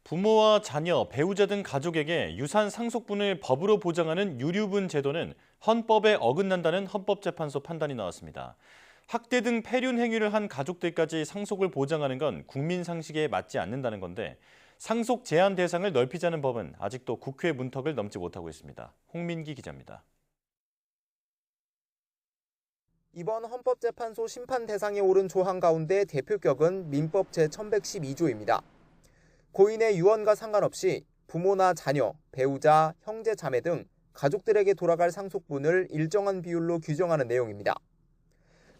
부모와 자녀, 배우자 등 가족에게 유산 상속분을 법으로 보장하는 유류분 제도는 헌법에 어긋난다는 헌법재판소 판단이 나왔습니다. 학대 등 폐륜 행위를 한 가족들까지 상속을 보장하는 건 국민 상식에 맞지 않는다는 건데 상속 제한 대상을 넓히자는 법은 아직도 국회 문턱을 넘지 못하고 있습니다. 홍민기 기자입니다. 이번 헌법재판소 심판 대상에 오른 조항 가운데 대표격은 민법 제1112조입니다. 고인의 유언과 상관없이 부모나 자녀, 배우자, 형제, 자매 등 가족들에게 돌아갈 상속분을 일정한 비율로 규정하는 내용입니다.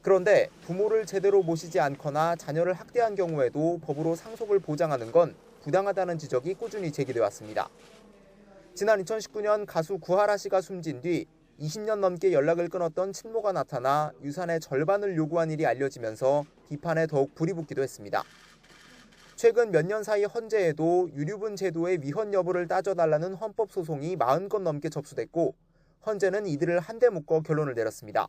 그런데 부모를 제대로 모시지 않거나 자녀를 학대한 경우에도 법으로 상속을 보장하는 건 부당하다는 지적이 꾸준히 제기돼 왔습니다. 지난 2019년 가수 구하라 씨가 숨진 뒤 20년 넘게 연락을 끊었던 친모가 나타나 유산의 절반을 요구한 일이 알려지면서 비판에 더욱 불이 붙기도 했습니다. 최근 몇 년 사이 헌재에도 유류분 제도의 위헌 여부를 따져달라는 헌법 소송이 40건 넘게 접수됐고 헌재는 이들을 한데 묶어 결론을 내렸습니다.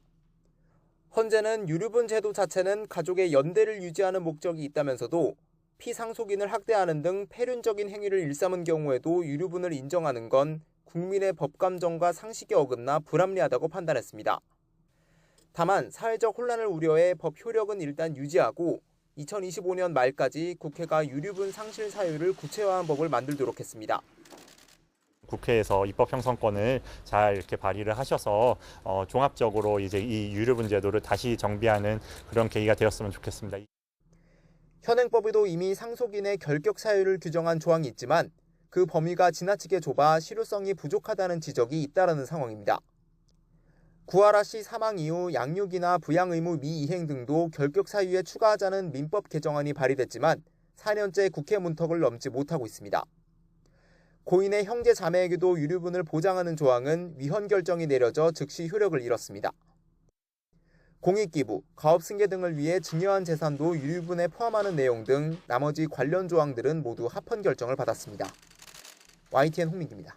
헌재는 유류분 제도 자체는 가족의 연대를 유지하는 목적이 있다면서도 피상속인을 학대하는 등 폐륜적인 행위를 일삼은 경우에도 유류분을 인정하는 건 국민의 법감정과 상식에 어긋나 불합리하다고 판단했습니다. 다만 사회적 혼란을 우려해 법 효력은 일단 유지하고 2025년 말까지 국회가 유류분 상실 사유를 구체화한 법을 만들도록 했습니다. 국회에서 입법 형성권을 잘 이렇게 발의를 하셔서 종합적으로 이제 이 유류분 제도를 다시 정비하는 그런 계기가 되었으면 좋겠습니다. 현행법에도 이미 상속인의 결격 사유를 규정한 조항이 있지만 그 범위가 지나치게 좁아 실효성이 부족하다는 지적이 잇따르는 상황입니다. 구하라 씨 사망 이후 양육이나 부양 의무 미이행 등도 결격 사유에 추가하자는 민법 개정안이 발의됐지만 4년째 국회 문턱을 넘지 못하고 있습니다. 고인의 형제 자매에게도 유류분을 보장하는 조항은 위헌 결정이 내려져 즉시 효력을 잃었습니다. 공익기부, 가업승계 등을 위해 증여한 재산도 유류분에 포함하는 내용 등 나머지 관련 조항들은 모두 합헌 결정을 받았습니다. YTN 홍민기입니다.